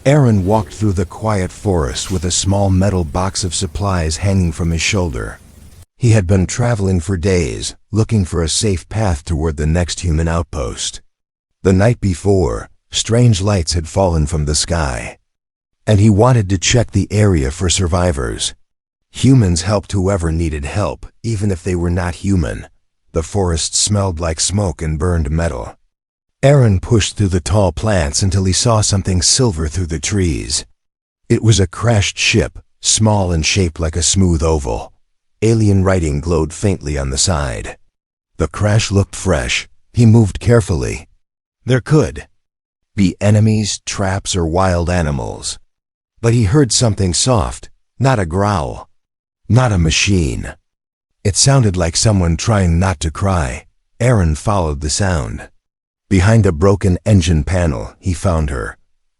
Aaron walked through the quiet forest with a small metal box of supplies hanging from his shoulder. He had been traveling for days, looking for a safe path toward the next human outpost. The night before, strange lights had fallen from the sky, and he wanted to check the area for survivors. Humans helped whoever needed help, even if they were not human. The forest smelled like smoke and burned metal. Aaron pushed through the tall plants until he saw something silver through the trees. It was a crashed ship, small and shaped like a smooth oval. Alien writing glowed faintly on the side. The crash looked fresh. He moved carefully. There could be enemies, traps, or wild animals. But he heard something soft, not a growl, not a machine. It sounded like someone trying not to cry. Aaron followed the sound. Behind a broken engine panel, he found her.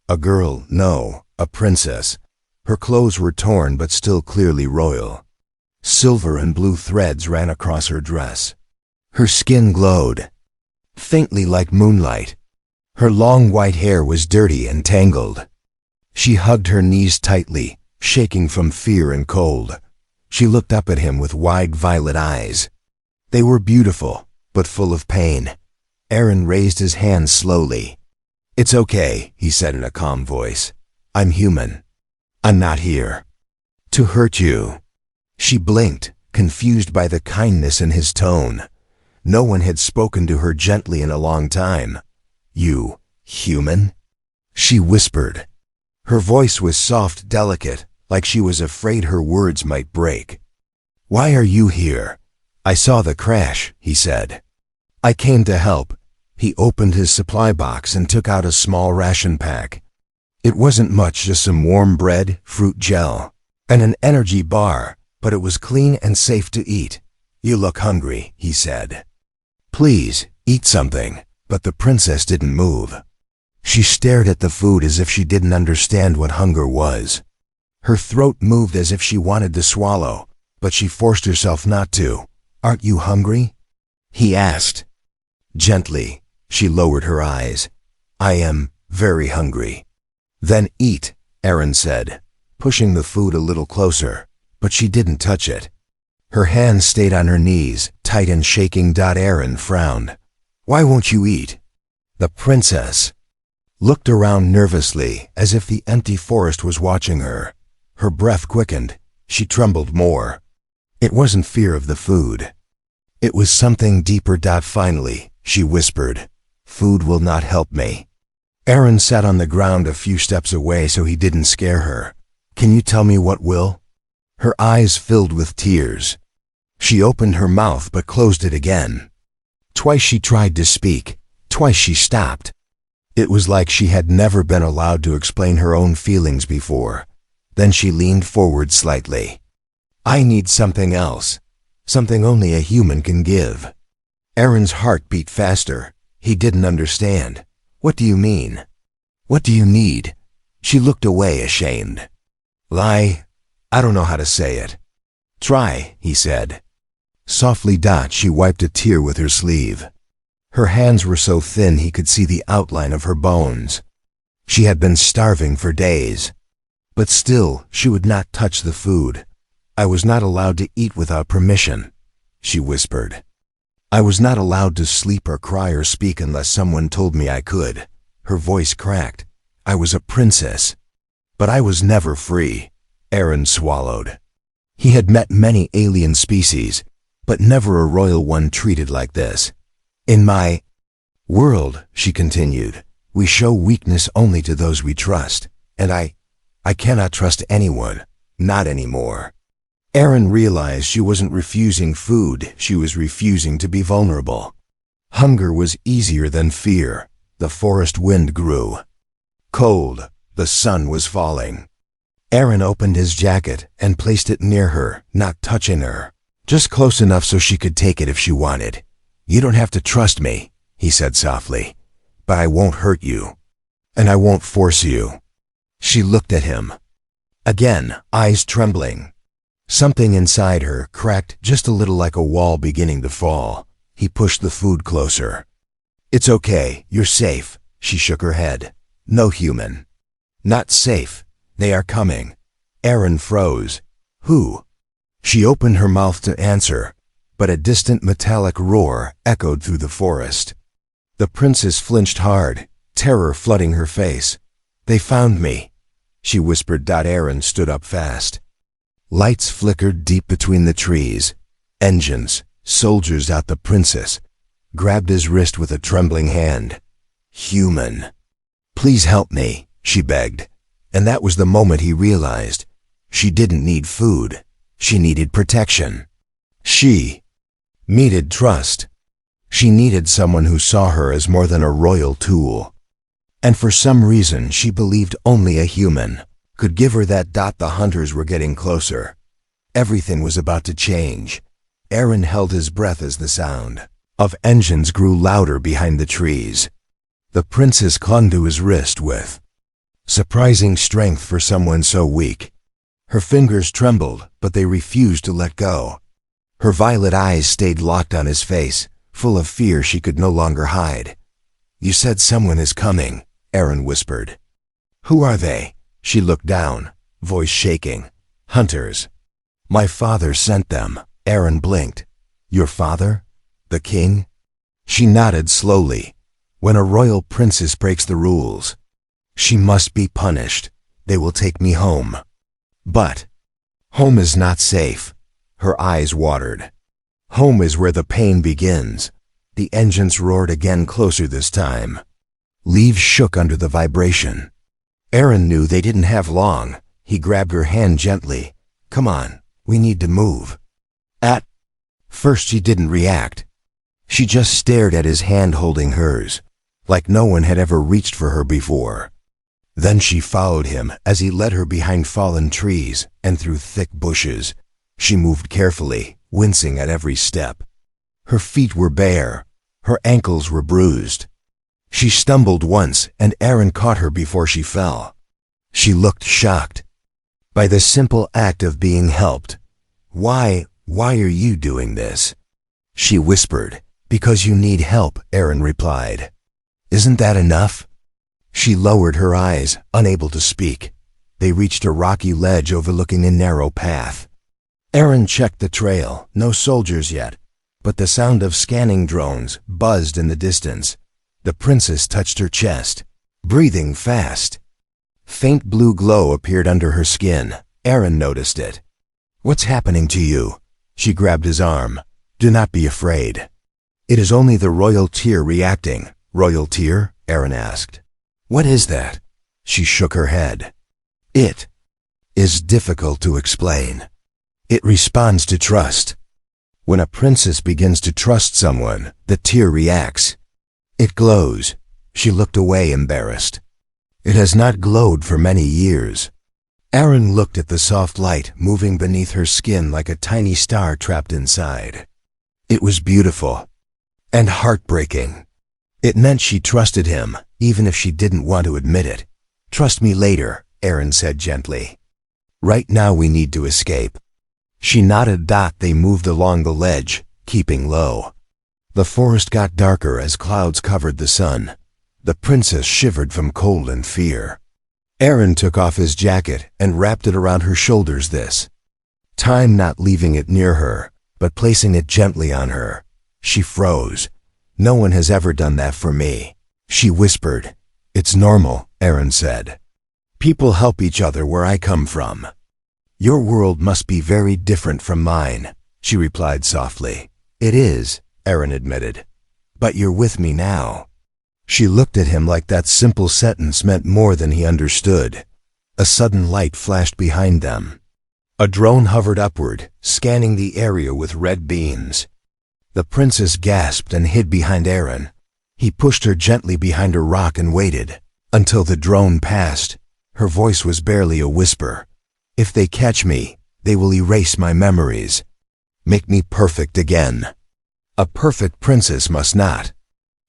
A girl, no, a princess. Her clothes were torn but still clearly royal. Silver and blue threads ran across her dress. Her skin glowed, faintly like moonlight. Her long white hair was dirty and tangled. She hugged her knees tightly, shaking from fear and cold. She looked up at him with wide violet eyes. They were beautiful, but full of pain. Aaron raised his hand slowly. "It's okay," he said in a calm voice. "I'm human. I'm not here to hurt you." She blinked, confused by the kindness in his tone. No one had spoken to her gently in a long time. "You, human?" she whispered. Her voice was soft, delicate, like she was afraid her words might break. "Why are you here?" "I saw the crash," he said. "I came to help." He opened his supply box and took out a small ration pack. It wasn't much, just some warm bread, fruit gel, and an energy bar, but it was clean and safe to eat. "You look hungry," he said. "Please, eat something." But the princess didn't move. She stared at the food as if she didn't understand what hunger was. Her throat moved as if she wanted to swallow, but she forced herself not to. "Aren't you hungry?" he asked. Gently, she lowered her eyes. "I am very hungry." "Then eat," Aaron said, pushing the food a little closer, but she didn't touch it. Her hands stayed on her knees, tight and shaking. Aaron frowned. "Why won't you eat?" The princess looked around nervously, as if the empty forest was watching her. Her breath quickened. She trembled more. It wasn't fear of the food. It was something deeper. "Finally," she whispered, "food will not help me." Aaron sat on the ground a few steps away so he didn't scare her. "Can you tell me what will?" Her eyes filled with tears. She opened her mouth but closed it again. Twice she tried to speak. Twice she stopped. It was like she had never been allowed to explain her own feelings before. Then she leaned forward slightly. "I need something else. Something only a human can give." Aaron's heart beat faster. He didn't understand. "What do you mean? What do you need?" She looked away, ashamed. I don't know how to say it." "Try," he said. Softly. She wiped a tear with her sleeve. Her hands were so thin he could see the outline of her bones. She had been starving for days. But still, she would not touch the food. "I was not allowed to eat without permission," she whispered. "I was not allowed to sleep or cry or speak unless someone told me I could." Her voice cracked. "I was a princess. But I was never free." Aaron swallowed. He had met many alien species, but never a royal one treated like this. "In my world," she continued, "we show weakness only to those we trust, and I cannot trust anyone, not anymore." Aaron realized she wasn't refusing food, she was refusing to be vulnerable. Hunger was easier than fear. The forest wind grew cold. The sun was falling. Aaron opened his jacket and placed it near her, not touching her, just close enough so she could take it if she wanted. "You don't have to trust me," he said softly, "but I won't hurt you, and I won't force you." She looked at him. Again, eyes trembling. Something inside her cracked just a little, like a wall beginning to fall. He pushed the food closer. "It's okay, you're safe." She shook her head. "No human. Not safe. They are coming. Aaron froze. Who? She opened her mouth to answer, but a distant metallic roar echoed through the forest. The princess flinched hard, terror flooding her face. They found me, she whispered. Aaron stood up fast. Lights flickered deep between the trees. Engines, soldiers out. The princess grabbed his wrist with a trembling hand. Human. Please help me, she begged. And that was the moment he realized. She didn't need food. She needed protection. She needed trust. She needed someone who saw her as more than a royal tool. And for some reason she believed only a human could give her that. The hunters were getting closer. Everything was about to change. Aaron held his breath as the sound of engines grew louder behind the trees. The princess clung to his wrist with surprising strength for someone so weak. Her fingers trembled, but they refused to let go. Her violet eyes stayed locked on his face, full of fear she could no longer hide. You said someone is coming, Aaron whispered. Who are they? She looked down, voice shaking. Hunters. My father sent them. Aaron blinked. Your father? The king? She nodded slowly. When a royal princess breaks the rules, she must be punished. They will take me home. But home is not safe. Her eyes watered. Home is where the pain begins. The engines roared again, closer this time. Leaves shook under the vibration. Aaron knew they didn't have long. He grabbed her hand gently. Come on, we need to move. At first she didn't react. She just stared at his hand holding hers, like no one had ever reached for her before. Then she followed him as he led her behind fallen trees and through thick bushes. She moved carefully, wincing at every step. Her feet were bare. Her ankles were bruised. She stumbled once and Aaron caught her before she fell. She looked shocked by the simple act of being helped. Why are you doing this? She whispered. Because you need help, Aaron replied. Isn't that enough? She lowered her eyes, unable to speak. They reached a rocky ledge overlooking a narrow path. Aaron checked the trail. No soldiers yet, but the sound of scanning drones buzzed in the distance. The princess touched her chest, breathing fast. Faint blue glow appeared under her skin. Aaron noticed it. What's happening to you? She grabbed his arm. Do not be afraid. It is only the royal tear reacting. Royal tear? Aaron asked. What is that? She shook her head. It is difficult to explain. It responds to trust. When a princess begins to trust someone, the tear reacts. It glows. She looked away, embarrassed. It has not glowed for many years. Aaron looked at the soft light moving beneath her skin like a tiny star trapped inside. It was beautiful and heartbreaking. It meant she trusted him, even if she didn't want to admit it. Trust me later, Aaron said gently. Right now we need to escape. She nodded. They moved along the ledge, keeping low. The forest got darker as clouds covered the sun. The princess shivered from cold and fear. Aaron took off his jacket and wrapped it around her shoulders this time, not leaving it near her, but placing it gently on her. She froze. No one has ever done that for me, she whispered. It's normal, Aaron said. People help each other where I come from. Your world must be very different from mine, she replied softly. It is, Aaron admitted. But you're with me now. She looked at him like that simple sentence meant more than he understood. A sudden light flashed behind them. A drone hovered upward, scanning the area with red beams. The princess gasped and hid behind Aaron. He pushed her gently behind a rock and waited until the drone passed. Her voice was barely a whisper. If they catch me, they will erase my memories. Make me perfect again. A perfect princess must not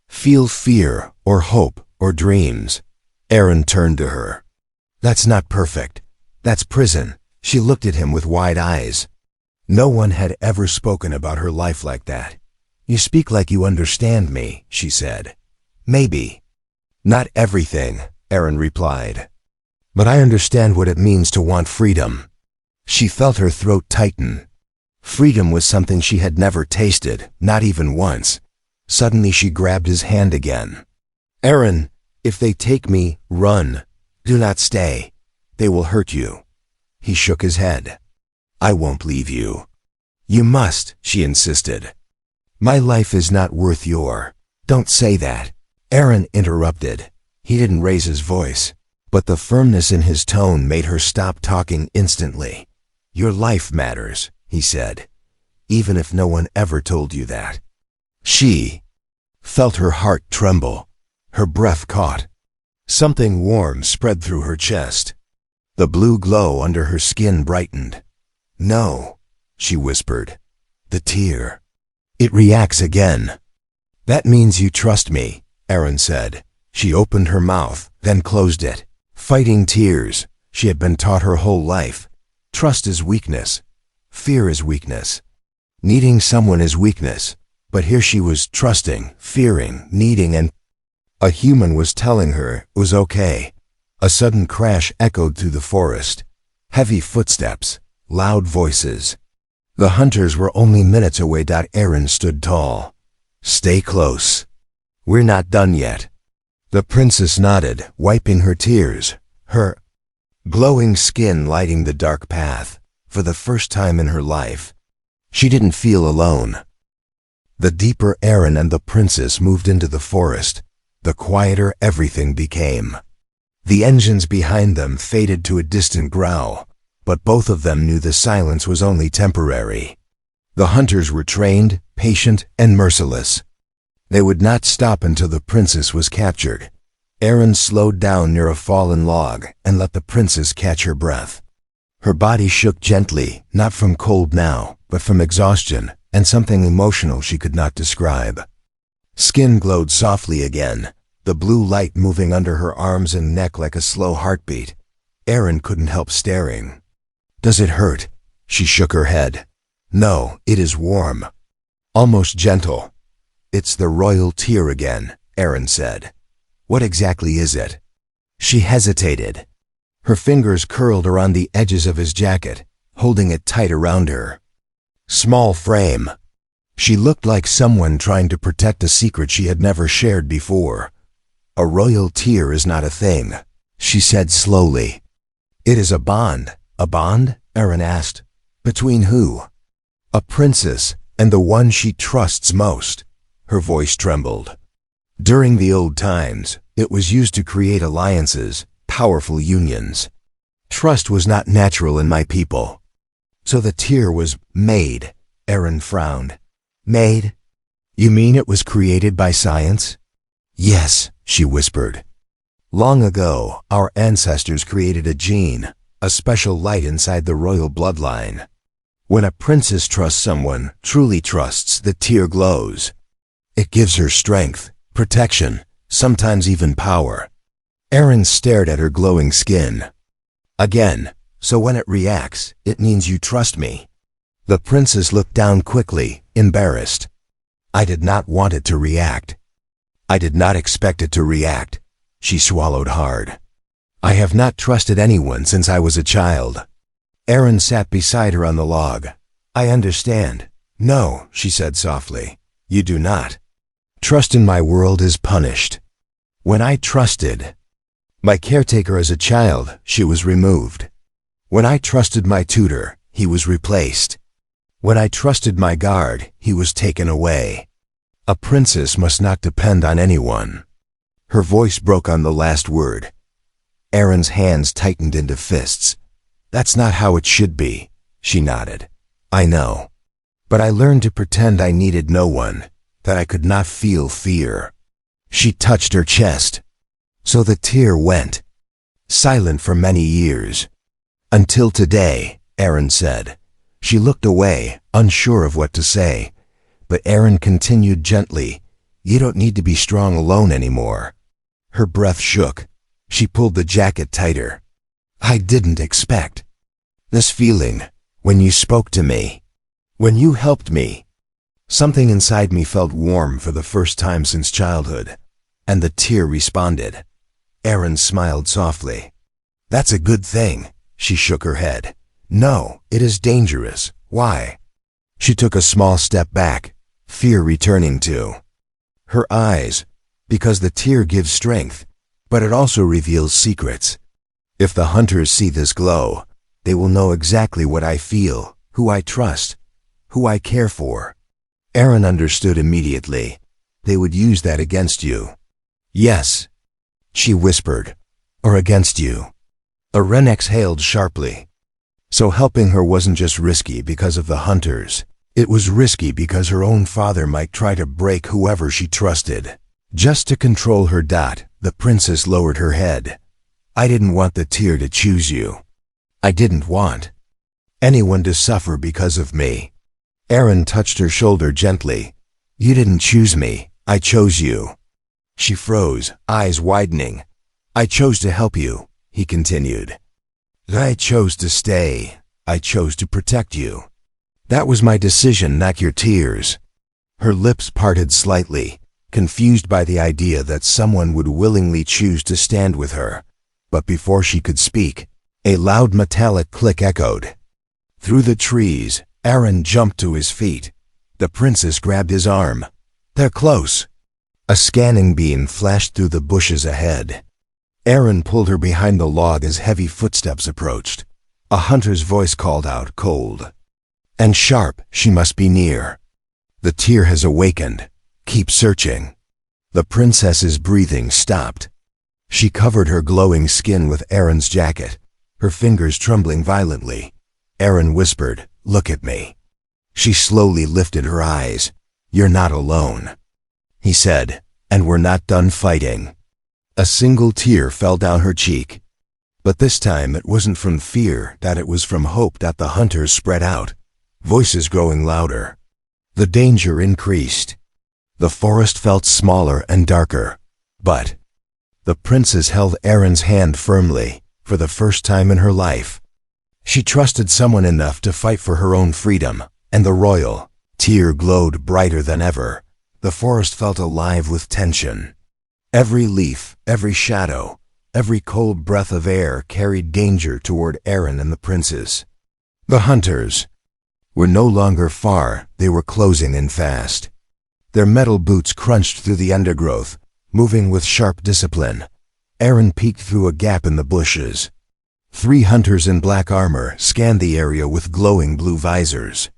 feel fear or hope or dreams. Aaron turned to her. That's not perfect. That's prison. She looked at him with wide eyes. No one had ever spoken about her life like that. You speak like you understand me, she said. Maybe. Not everything, Aaron replied. But I understand what it means to want freedom. She felt her throat tighten. Freedom was something she had never tasted, not even once. Suddenly she grabbed his hand again. Aaron, if they take me, run. Do not stay. They will hurt you. He shook his head. I won't leave you. You must, she insisted. My life is not worth your. Don't say that. Aaron interrupted. He didn't raise his voice, but the firmness in his tone made her stop talking instantly. Your life matters, he said, even if no one ever told you that. She felt her heart tremble. Her breath caught. Something warm spread through her chest. The blue glow under her skin brightened. No, she whispered. The tear. It reacts again. That means you trust me, Aaron said. She opened her mouth, then closed it. Fighting tears, she had been taught her whole life. Trust is weakness. Fear is weakness. Needing someone is weakness. But here she was trusting, fearing, needing, and a human was telling her it was okay. A sudden crash echoed through the forest. Heavy footsteps, loud voices. The hunters were only minutes away. Aaron stood tall. Stay close. We're not done yet. The princess nodded, wiping her tears, her glowing skin lighting the dark path. For the first time in her life, she didn't feel alone. The deeper Aaron and the princess moved into the forest, the quieter everything became. The engines behind them faded to a distant growl, but both of them knew the silence was only temporary. The hunters were trained, patient, and merciless. They would not stop until the princess was captured. Aaron slowed down near a fallen log and let the princess catch her breath. Her body shook gently, not from cold now, but from exhaustion and something emotional she could not describe. Skin glowed softly again, the blue light moving under her arms and neck like a slow heartbeat. Aaron couldn't help staring. Does it hurt? She shook her head. No, it is warm. Almost gentle. It's the royal tear again, Aaron said. What exactly is it? She hesitated. Her fingers curled around the edges of his jacket, holding it tight around her. Small frame. She looked like someone trying to protect a secret she had never shared before. A royal tear is not a thing, she said slowly. It is a bond. A bond? Aaron asked. Between who? A princess and the one she trusts most. Her voice trembled. During the old times, it was used to create alliances, powerful unions. Trust was not natural in my people. So the tear was made, Aaron frowned. Made? You mean it was created by science? Yes, she whispered. Long ago, our ancestors created a gene, a special light inside the royal bloodline. When a princess trusts someone, truly trusts, the tear glows. It gives her strength, protection, sometimes even power. Aaron stared at her glowing skin. Again, so when it reacts, it means you trust me. The princess looked down quickly, embarrassed. I did not want it to react. I did not expect it to react. She swallowed hard. I have not trusted anyone since I was a child. Aaron sat beside her on the log. I understand. No, she said softly. You do not. Trust in my world is punished. When I trusted my caretaker as a child, she was removed. When I trusted my tutor, he was replaced. When I trusted my guard, he was taken away. A princess must not depend on anyone. Her voice broke on the last word. Aaron's hands tightened into fists. That's not how it should be, she nodded. I know. But I learned to pretend I needed no one, that I could not feel fear. She touched her chest. So the tear went. Silent for many years. Until today, Aaron said. She looked away, unsure of what to say. But Aaron continued gently. You don't need to be strong alone anymore. Her breath shook. She pulled the jacket tighter. I didn't expect this feeling when you spoke to me, when you helped me. Something inside me felt warm for the first time since childhood, and the tear responded. Aaron smiled softly. That's a good thing. She shook her head. No, it is dangerous. Why? She took a small step back, fear returning to her eyes, because the tear gives strength, but it also reveals secrets. If the hunters see this glow, they will know exactly what I feel, who I trust, who I care for. Aaron understood immediately. They would use that against you. Yes, she whispered. Or against you. Aaron exhaled sharply. So helping her wasn't just risky because of the hunters. It was risky because her own father might try to break whoever she trusted. Just to control her. The princess lowered her head. I didn't want the tear to choose you. I didn't want anyone to suffer because of me. Aaron touched her shoulder gently. You didn't choose me, I chose you. She froze, eyes widening. I chose to help you, he continued. I chose to stay. I chose to protect you. That was my decision, not your tears. Her lips parted slightly, confused by the idea that someone would willingly choose to stand with her. But before she could speak, a loud metallic click echoed. Through the trees, Aaron jumped to his feet. The princess grabbed his arm. They're close. A scanning beam flashed through the bushes ahead. Aaron pulled her behind the log as heavy footsteps approached. A hunter's voice called out, cold and sharp, she must be near. The tear has awakened. Keep searching. The princess's breathing stopped. She covered her glowing skin with Aaron's jacket, her fingers trembling violently. Aaron whispered, look at me. She slowly lifted her eyes. You're not alone, he said, and we're not done fighting. A single tear fell down her cheek. But this time it wasn't from fear, it was from hope. The hunters spread out, voices growing louder. The danger increased. The forest felt smaller and darker. But the princess held Aaron's hand firmly, for the first time in her life. She trusted someone enough to fight for her own freedom, and the royal tear glowed brighter than ever. The forest felt alive with tension. Every leaf, every shadow, every cold breath of air carried danger toward Aaron and the princess. The hunters were no longer far, they were closing in fast. Their metal boots crunched through the undergrowth, moving with sharp discipline. Aaron peeked through a gap in the bushes. 3 hunters in black armor scanned the area with glowing blue visors.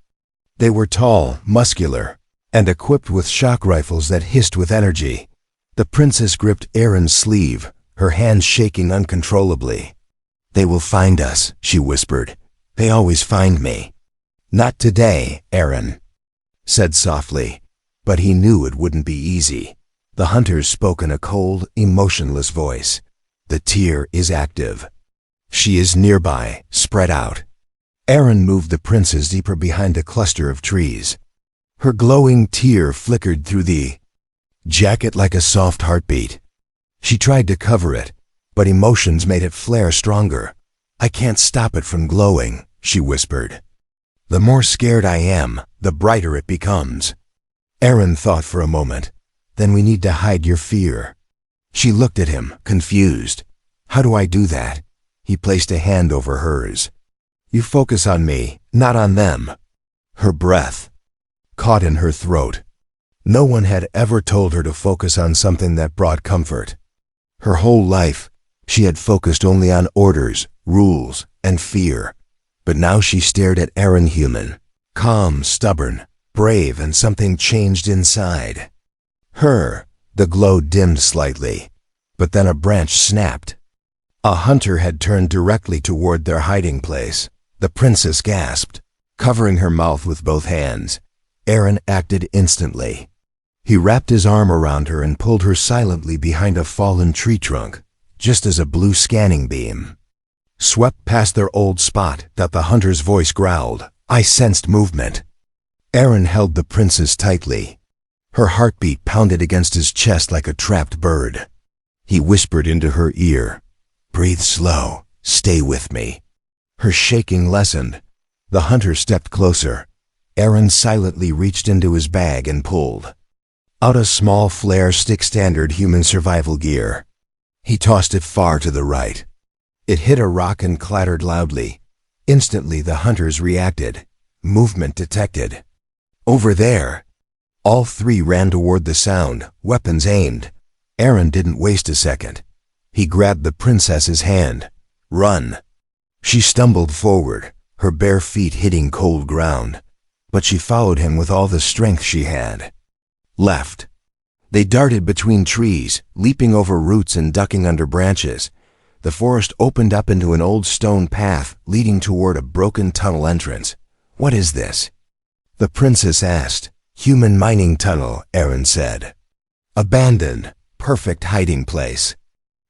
They were tall, muscular, and equipped with shock rifles that hissed with energy. The princess gripped Aaron's sleeve, her hands shaking uncontrollably. They will find us, she whispered. They always find me. Not today, Aaron said softly, but he knew it wouldn't be easy. The hunters spoke in a cold, emotionless voice. The tear is active. She is nearby, spread out. Aaron moved the princess deeper behind a cluster of trees. Her glowing tear flickered through the jacket like a soft heartbeat. She tried to cover it, but emotions made it flare stronger. I can't stop it from glowing, she whispered. The more scared I am, the brighter it becomes. Aaron thought for a moment. Then we need to hide your fear. She looked at him, confused. How do I do that? He placed a hand over hers. You focus on me, not on them. Her breath caught in her throat. No one had ever told her to focus on something that brought comfort. Her whole life, she had focused only on orders, rules, and fear. But now she stared at Aaron, human, calm, stubborn, brave, and something changed inside her. The glow dimmed slightly, but then a branch snapped. A hunter had turned directly toward their hiding place. The princess gasped, covering her mouth with both hands. Aaron acted instantly. He wrapped his arm around her and pulled her silently behind a fallen tree trunk, just as a blue scanning beam swept past their old spot. The hunter's voice growled. I sensed movement. Aaron held the princess tightly. Her heartbeat pounded against his chest like a trapped bird. He whispered into her ear, breathe slow, stay with me. Her shaking lessened. The hunter stepped closer. Aaron silently reached into his bag and pulled out a small flare stick, standard human survival gear. He tossed it far to the right. It hit a rock and clattered loudly. Instantly the hunters reacted. Movement detected. Over there! All three ran toward the sound, weapons aimed. Aaron didn't waste a second. He grabbed the princess's hand. Run! She stumbled forward, her bare feet hitting cold ground. But she followed him with all the strength she had. Left. They darted between trees, leaping over roots and ducking under branches. The forest opened up into an old stone path leading toward a broken tunnel entrance. What is this? The princess asked. Human mining tunnel, Aaron said. Abandoned, perfect hiding place.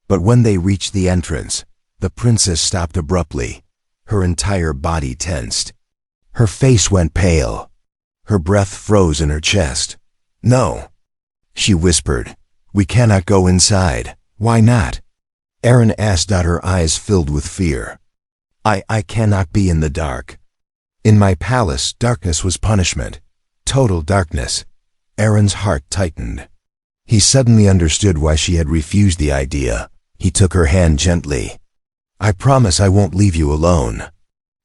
But when they reached the entrance, the princess stopped abruptly. Her entire body tensed. Her face went pale. Her breath froze in her chest. No, she whispered. We cannot go inside. Why not? Aaron asked out, her eyes filled with fear. I cannot be in the dark. In my palace, darkness was punishment. Total darkness. Aaron's heart tightened. He suddenly understood why she had refused the idea. He took her hand gently. I promise I won't leave you alone.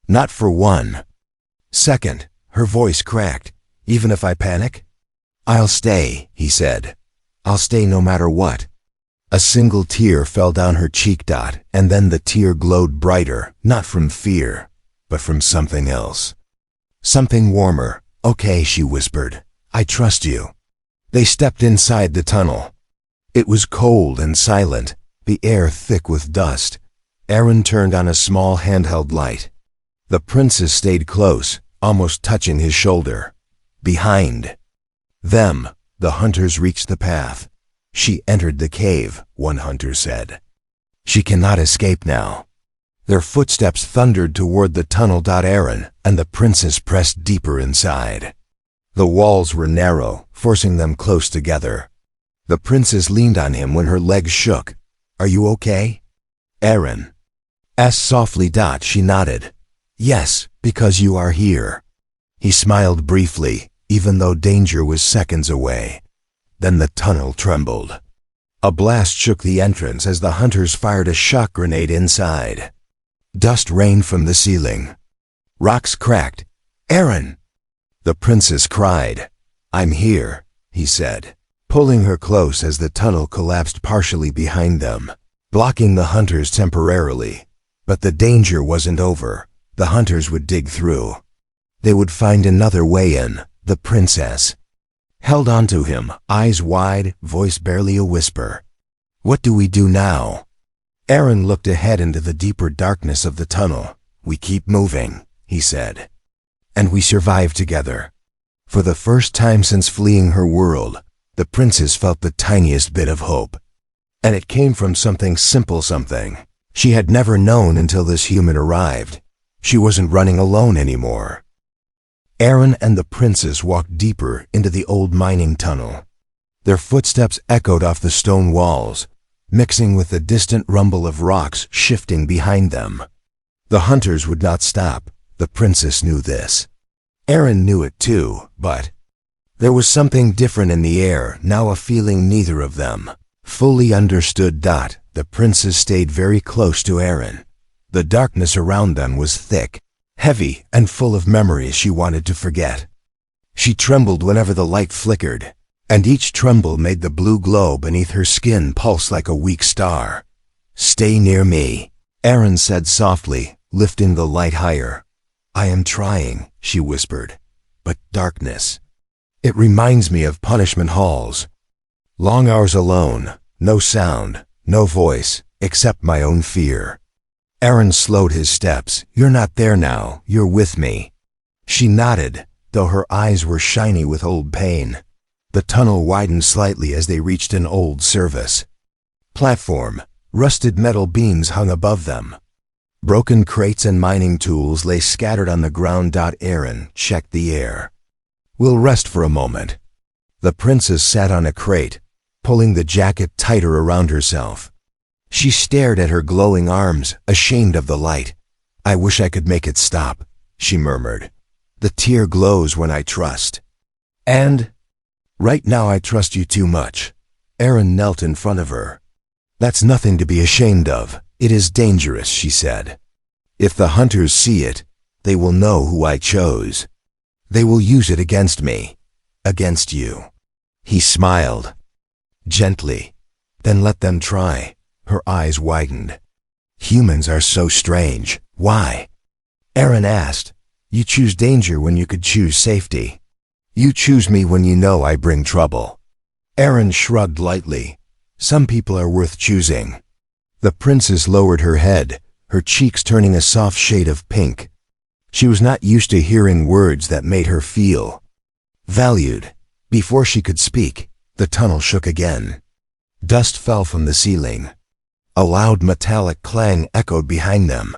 Not for one second. Her voice cracked. Even if I panic? I'll stay, he said. I'll stay no matter what. A single tear fell down her cheek, and then the tear glowed brighter, not from fear, but from something else. Something warmer. Okay, she whispered. I trust you. They stepped inside the tunnel. It was cold and silent, the air thick with dust. Aaron turned on a small handheld light. The princess stayed close, almost touching his shoulder. Behind them, the hunters reached the path. She entered the cave, one hunter said. She cannot escape now. Their footsteps thundered toward the tunnel. Aaron and the princess pressed deeper inside. The walls were narrow, forcing them close together. The princess leaned on him when her legs shook. Are you okay? Aaron asked softly. She nodded. Yes, because you are here. He smiled briefly, even though danger was seconds away. Then the tunnel trembled. A blast shook the entrance as the hunters fired a shock grenade inside. Dust rained from the ceiling. Rocks cracked. Aaron! The princess cried. I'm here, he said, pulling her close as the tunnel collapsed partially behind them, blocking the hunters temporarily. But the danger wasn't over. The hunters would dig through. They would find another way in. The princess held onto him, eyes wide, voice barely a whisper. What do we do now? Aaron looked ahead into the deeper darkness of the tunnel. We keep moving, he said. And we survive together. For the first time since fleeing her world, the princess felt the tiniest bit of hope. And it came from something simple, something she had never known until this human arrived. She wasn't running alone anymore. Aaron and the princess walked deeper into the old mining tunnel. Their footsteps echoed off the stone walls, mixing with the distant rumble of rocks shifting behind them. The hunters would not stop. The princess knew this. Aaron knew it too, but there was something different in the air, now a feeling neither of them fully understood. The princess stayed very close to Aaron. The darkness around them was thick, heavy, and full of memories she wanted to forget. She trembled whenever the light flickered, and each tremble made the blue glow beneath her skin pulse like a weak star. Stay near me, Aaron said softly, lifting the light higher. I am trying, she whispered, but darkness. It reminds me of punishment halls. Long hours alone, no sound, no voice, except my own fear. Aaron slowed his steps. You're not there now, you're with me. She nodded, though her eyes were shiny with old pain. The tunnel widened slightly as they reached an old service platform. Rusted metal beams hung above them. Broken crates and mining tools lay scattered on the ground. Aaron checked the air. We'll rest for a moment. The princess sat on a crate, pulling the jacket tighter around herself. She stared at her glowing arms, ashamed of the light. I wish I could make it stop, she murmured. The tear glows when I trust. And right now I trust you too much. Aaron knelt in front of her. That's nothing to be ashamed of. It is dangerous, she said. If the hunters see it, they will know who I chose. They will use it against me, against you. He smiled. Gently. Then let them try. Her eyes widened. Humans are so strange. Why? Aaron asked. You choose danger when you could choose safety. You choose me when you know I bring trouble. Aaron shrugged lightly. Some people are worth choosing. The princess lowered her head, her cheeks turning a soft shade of pink. She was not used to hearing words that made her feel valued. Before she could speak, the tunnel shook again. Dust fell from the ceiling. A loud metallic clang echoed behind them.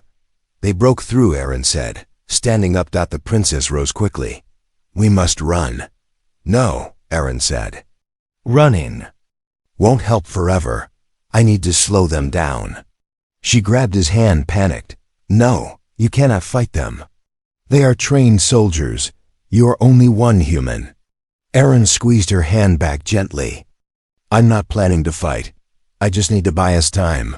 They broke through, Aaron said. Standing up, the princess rose quickly. We must run. No, Aaron said. Running won't help forever. I need to slow them down. She grabbed his hand, panicked. No, you cannot fight them. They are trained soldiers. You are only one human. Aaron squeezed her hand back gently. I'm not planning to fight. I just need to buy us time.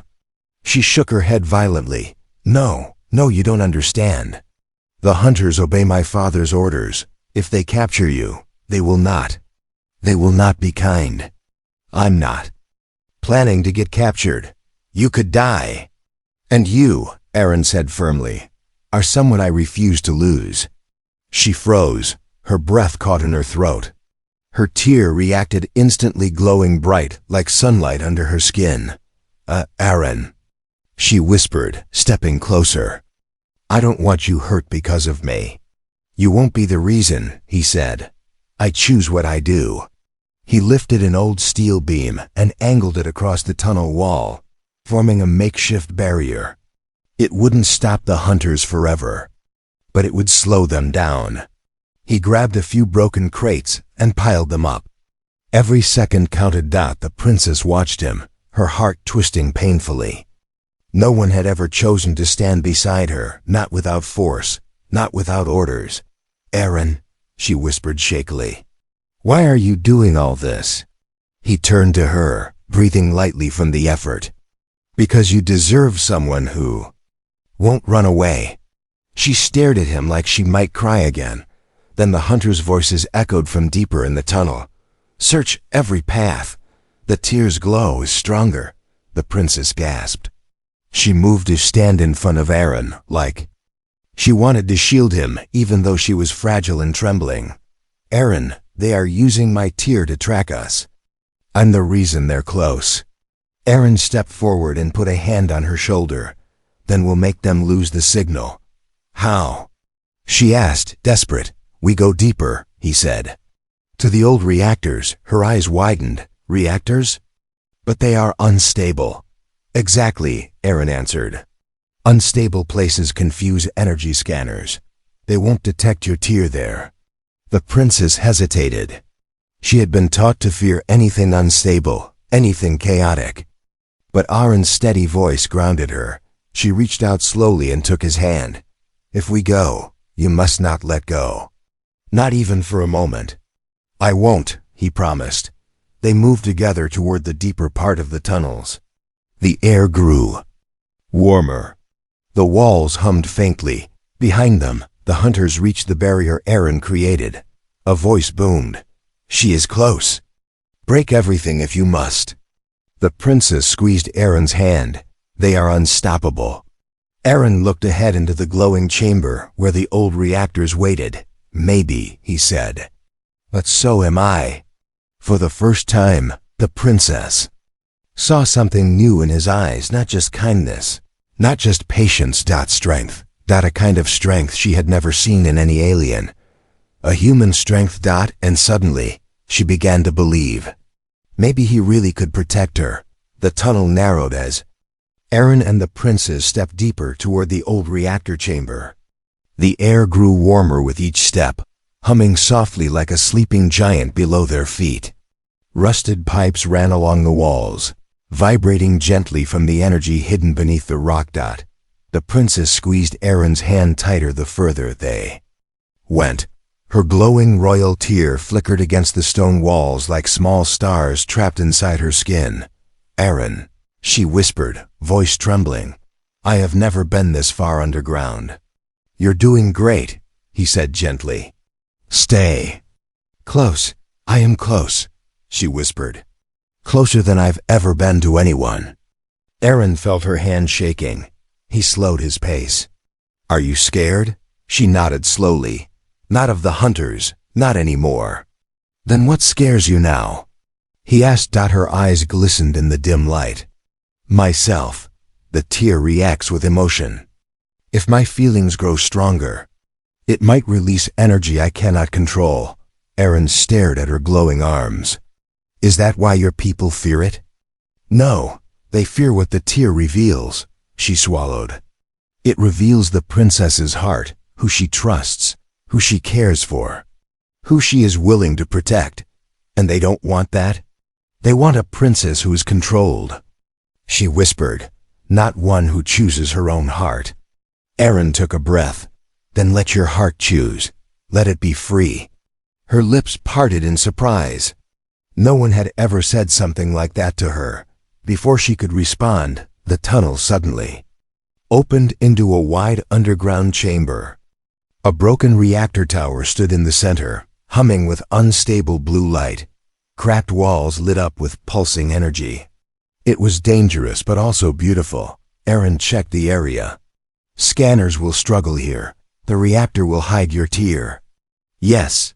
She shook her head violently. No, you don't understand. The hunters obey my father's orders. If they capture you, they will not. They will not be kind. I'm not planning to get captured. You could die. And you, Aaron said firmly, are someone I refuse to lose. She froze, her breath caught in her throat. Her tear reacted instantly, glowing bright like sunlight under her skin. Aaron, she whispered, stepping closer. I don't want you hurt because of me. You won't be the reason, he said. I choose what I do. He lifted an old steel beam and angled it across the tunnel wall, forming a makeshift barrier. It wouldn't stop the hunters forever, but it would slow them down. He grabbed a few broken crates and piled them up. Every second counted. The princess watched him, her heart twisting painfully. No one had ever chosen to stand beside her, not without force, not without orders. Aaron, she whispered shakily. Why are you doing all this? He turned to her, breathing lightly from the effort. Because you deserve someone who won't run away. She stared at him like she might cry again. Then the hunters' voices echoed from deeper in the tunnel. Search every path. The tear's glow is stronger, the princess gasped. She moved to stand in front of Aaron, like she wanted to shield him, even though she was fragile and trembling. Aaron, they are using my tear to track us. I'm the reason they're close. Aaron stepped forward and put a hand on her shoulder. Then we'll make them lose the signal. How? She asked, desperate. We go deeper, he said. To the old reactors, her eyes widened. Reactors? But they are unstable. Exactly, Aaron answered. Unstable places confuse energy scanners. They won't detect your tear there. The princess hesitated. She had been taught to fear anything unstable, anything chaotic. But Aaron's steady voice grounded her. She reached out slowly and took his hand. If we go, you must not let go. Not even for a moment. I won't, he promised. They moved together toward the deeper part of the tunnels. The air grew warmer. The walls hummed faintly. Behind them, the hunters reached the barrier Aaron created. A voice boomed. She is close. Break everything if you must. The princess squeezed Aaron's hand. They are unstoppable. Aaron looked ahead into the glowing chamber where the old reactors waited. Maybe, he said. But so am I. For the first time, the princess saw something new in his eyes, not just kindness, not just patience. Strength. A kind of strength she had never seen in any alien. A human strength. And suddenly, she began to believe. Maybe he really could protect her. The tunnel narrowed as Aaron and the princess stepped deeper toward the old reactor chamber. The air grew warmer with each step, humming softly like a sleeping giant below their feet. Rusted pipes ran along the walls, vibrating gently from the energy hidden beneath the rock. The princess squeezed Aaron's hand tighter the further they went. Her glowing royal tear flickered against the stone walls like small stars trapped inside her skin. Aaron, She whispered, voice trembling. I have never been this far underground. You're doing great, he said gently. Stay. Close. I am close, she whispered. Closer than I've ever been to anyone. Aaron felt her hand shaking. He slowed his pace. Are you scared? She nodded slowly. Not of the hunters, not anymore. Then what scares you now? He asked. Her eyes glistened in the dim light. Myself. The tear reacts with emotion. If my feelings grow stronger, it might release energy I cannot control. Aaron stared at her glowing arms. Is that why your people fear it? No, they fear what the tear reveals, she swallowed. It reveals the princess's heart, who she trusts, who she cares for, who she is willing to protect. And they don't want that. They want a princess who is controlled. She whispered, not one who chooses her own heart. Aaron took a breath. Then let your heart choose. Let it be free. Her lips parted in surprise. No one had ever said something like that to her. Before she could respond, the tunnel suddenly opened into a wide underground chamber. A broken reactor tower stood in the center, humming with unstable blue light. Cracked walls lit up with pulsing energy. It was dangerous but also beautiful. Aaron checked the area. Scanners will struggle here. The reactor will hide your tear. Yes,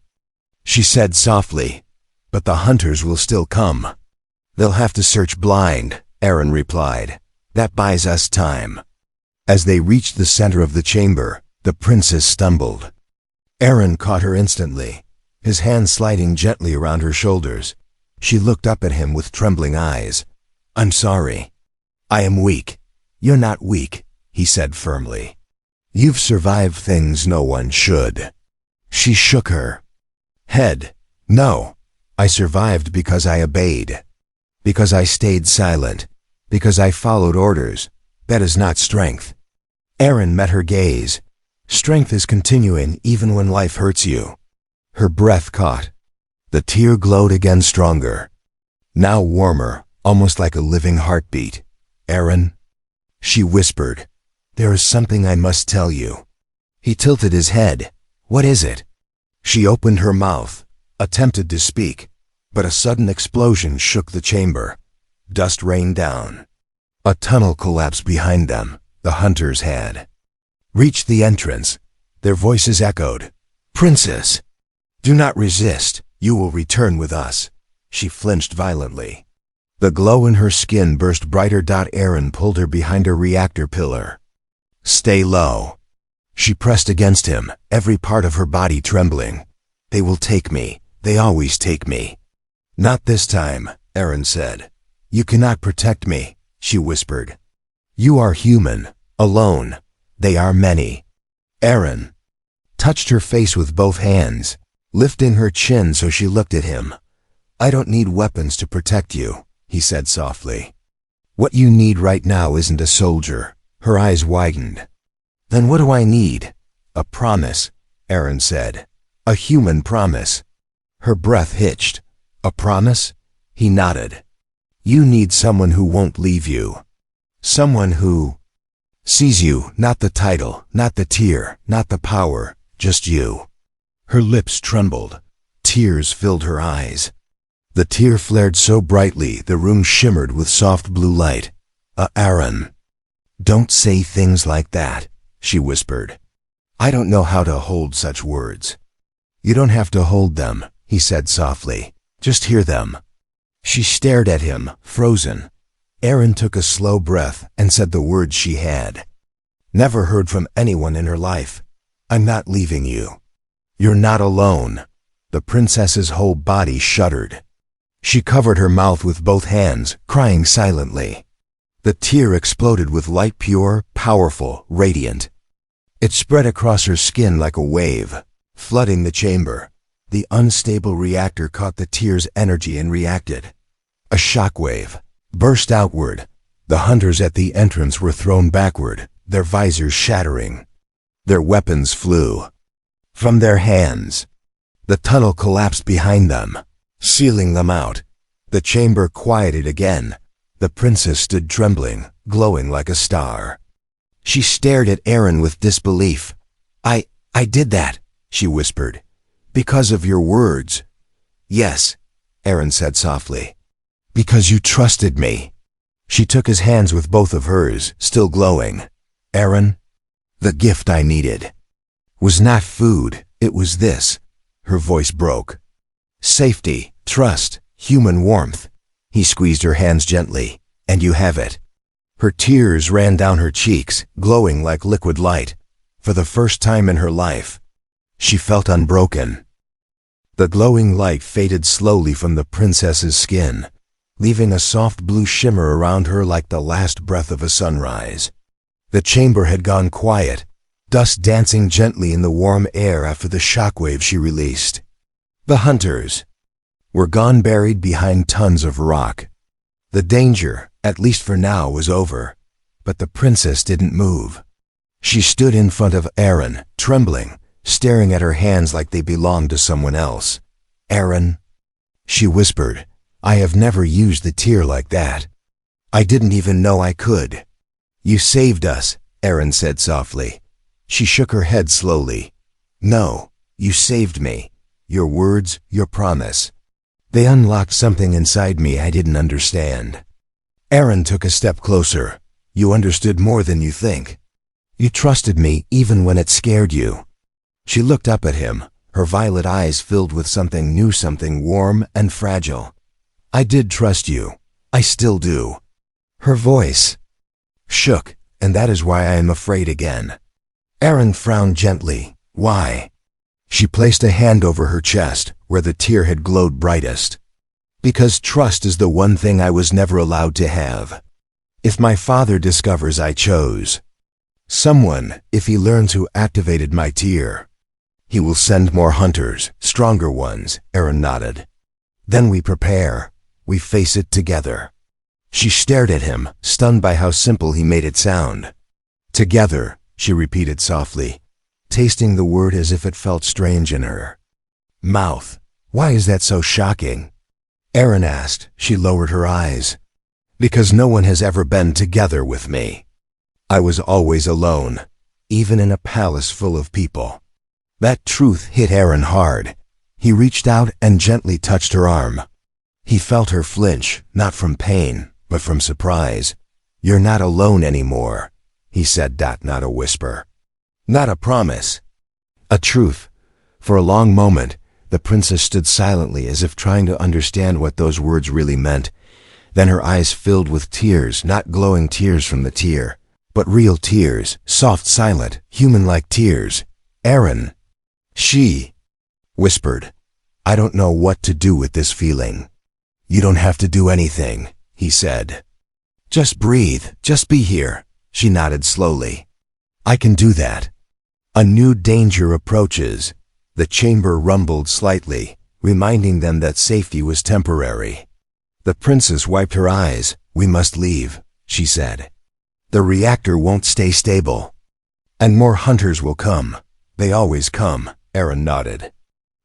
she said softly, but the hunters will still come. They'll have to search blind, Aaron replied. That buys us time. As they reached the center of the chamber, the princess stumbled. Aaron caught her instantly, his hand sliding gently around her shoulders. She looked up at him with trembling eyes. I'm sorry. I am weak. You're not weak, he said firmly. You've survived things no one should. She shook her head. No, I survived because I obeyed. Because I stayed silent. Because I followed orders. That is not strength. Aaron met her gaze. Strength is continuing even when life hurts you. Her breath caught. The tear glowed again stronger. Now warmer, almost like a living heartbeat. Aaron, she whispered, there is something I must tell you. He tilted his head. What is it? She opened her mouth, attempted to speak, but a sudden explosion shook the chamber. Dust rained down. A tunnel collapsed behind them. The hunters had reached the entrance. Their voices echoed. Princess, do not resist. You will return with us. She flinched violently. The glow in her skin burst brighter. Aaron pulled her behind a reactor pillar. Stay low. She pressed against him, every part of her body trembling. They will take me. They always take me. Not this time, Aaron said. You cannot protect me, she whispered. You are human, alone. They are many. Aaron touched her face with both hands, lifting her chin so she looked at him. I don't need weapons to protect you, he said softly. What you need right now isn't a soldier. Her eyes widened. Then what do I need? A promise, Aaron said. A human promise. Her breath hitched. A promise? He nodded. You need someone who won't leave you. Someone who sees you, not the title, not the tier, not the power, just you. Her lips trembled. Tears filled her eyes. The tear flared so brightly the room shimmered with soft blue light. Aaron. Don't say things like that, she whispered. I don't know how to hold such words. You don't have to hold them, he said softly. Just hear them. She stared at him, frozen. Aaron took a slow breath and said the words she had never heard from anyone in her life. I'm not leaving you. You're not alone. The princess's whole body shuddered. She covered her mouth with both hands, crying silently. The tear exploded with light, pure, powerful, radiant. It spread across her skin like a wave, flooding the chamber. The unstable reactor caught the tear's energy and reacted. A shockwave burst outward. The hunters at the entrance were thrown backward, their visors shattering. Their weapons flew from their hands. The tunnel collapsed behind them, sealing them out. The chamber quieted again. The princess stood trembling, glowing like a star. She stared at Aaron with disbelief. I did that, she whispered. Because of your words. Yes, Aaron said softly. Because you trusted me. She took his hands with both of hers, still glowing. Aaron, the gift I needed was not food, it was this. Her voice broke. Safety, trust, human warmth. He squeezed her hands gently. And you have it. Her tears ran down her cheeks, glowing like liquid light. For the first time in her life, she felt unbroken. The glowing light faded slowly from the princess's skin, leaving a soft blue shimmer around her like the last breath of a sunrise. The chamber had gone quiet, dust dancing gently in the warm air after the shockwave she released. The hunters were gone, buried behind tons of rock. The danger, at least for now, was over, but the princess didn't move. She stood in front of Aaron, trembling, staring at her hands like they belonged to someone else. Aaron, she whispered, I have never used the tear like that. I didn't even know I could. You saved us, Aaron said softly. She shook her head slowly. No, you saved me. Your words, your promise. They unlocked something inside me I didn't understand. Aaron took a step closer. You understood more than you think. You trusted me even when it scared you. She looked up at him, her violet eyes filled with something new, something warm and fragile. I did trust you. I still do. Her voice shook, and that is why I am afraid again. Aaron frowned gently. Why? She placed a hand over her chest, where the tear had glowed brightest. Because trust is the one thing I was never allowed to have. If my father discovers I chose someone, if he learns who activated my tear, he will send more hunters, stronger ones, Aaron nodded. Then we prepare. We face it together. She stared at him, stunned by how simple he made it sound. Together, she repeated softly, tasting the word as if it felt strange in her mouth. Why is that so shocking? Aaron asked. She lowered her eyes. Because no one has ever been together with me. I was always alone, even in a palace full of people. That truth hit Aaron hard. He reached out and gently touched her arm. He felt her flinch, not from pain, but from surprise. You're not alone anymore, he said, not a whisper. Not a promise. A truth. For a long moment, the princess stood silently as if trying to understand what those words really meant. Then her eyes filled with tears, not glowing tears from the tear, but real tears, soft, silent, human-like tears. Aaron, she whispered, I don't know what to do with this feeling. You don't have to do anything, he said. Just breathe, just be here. She nodded slowly. I can do that. A new danger approaches. The chamber rumbled slightly, reminding them that safety was temporary. The princess wiped her eyes. We must leave, she said. The reactor won't stay stable. And more hunters will come. They always come, Aaron nodded.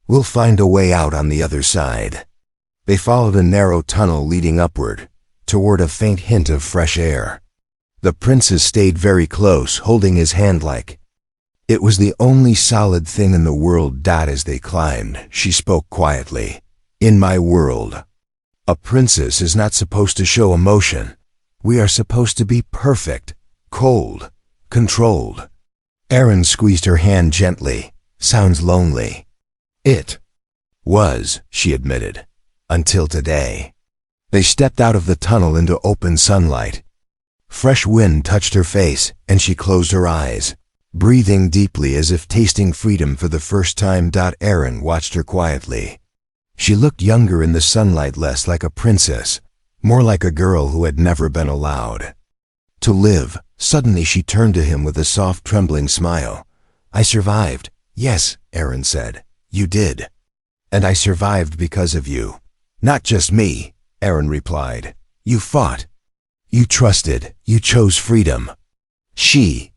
We'll find a way out on the other side. They followed a narrow tunnel leading upward, toward a faint hint of fresh air. The princess stayed very close, holding his hand like it was the only solid thing in the world. As they climbed, she spoke quietly. In my world, a princess is not supposed to show emotion. We are supposed to be perfect, cold, controlled. Aaron squeezed her hand gently. Sounds lonely. It was, she admitted, until today. They stepped out of the tunnel into open sunlight. Fresh wind touched her face, and she closed her eyes, breathing deeply as if tasting freedom for the first time. Aaron watched her quietly. She looked younger in the sunlight, less like a princess, more like a girl who had never been allowed to live. Suddenly she turned to him with a soft, trembling smile. I survived. Yes, Aaron said. You did. And I survived because of you. Not just me, Aaron replied. You fought. You trusted. You chose freedom. She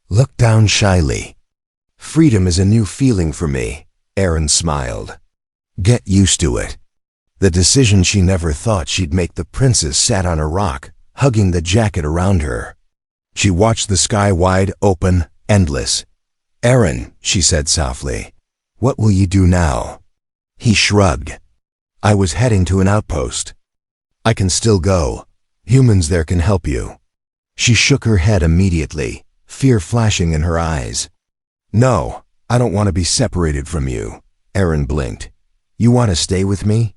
looked down shyly. Freedom is a new feeling for me, Aaron smiled. Get used to it. The decision she never thought she'd make. The princess sat on a rock, hugging the jacket around her. She watched the sky wide open, endless. "Aaron," she said softly, "what will you do now?" He shrugged. "I was heading to an outpost. I can still go. Humans there can help you." She shook her head immediately, fear flashing in her eyes. "No, I don't want to be separated from you." Aaron blinked. "You want to stay with me?"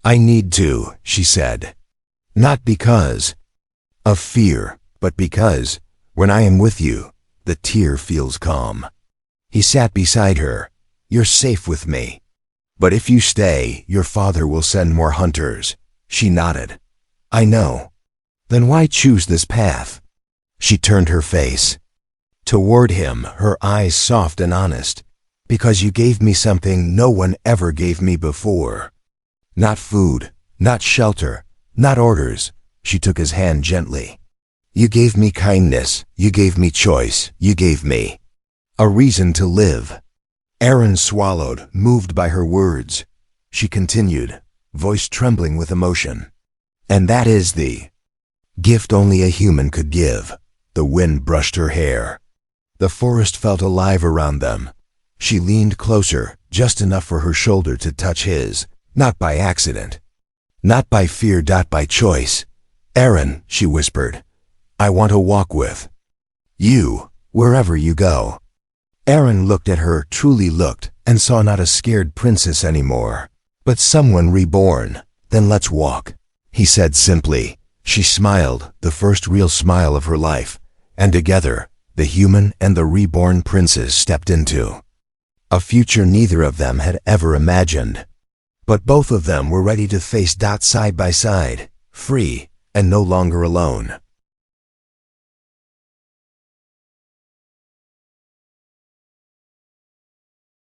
"I need to," she said. "Not because of fear, but because, when I am with you, the tear feels calm." He sat beside her. "You're safe with me. But if you stay, your father will send more hunters." She nodded. "I know." "Then why choose this path?" She turned her face toward him, her eyes soft and honest. "Because you gave me something no one ever gave me before. Not food, not shelter, not orders." She took his hand gently. "You gave me kindness, you gave me choice, you gave me a reason to live." Aaron swallowed, moved by her words. She continued, voice trembling with emotion. "And that is the gift only a human could give." The wind brushed her hair. The forest felt alive around them. She leaned closer, just enough for her shoulder to touch his, not by accident, not by fear, not by choice. "Aaron," she whispered, "I want to walk with you, wherever you go." Aaron looked at her, truly looked, and saw not a scared princess anymore, but someone reborn. "Then let's walk," he said simply. She smiled, the first real smile of her life, and together, the human and the reborn princess stepped into a future neither of them had ever imagined. But both of them were ready to face side by side, free and no longer alone.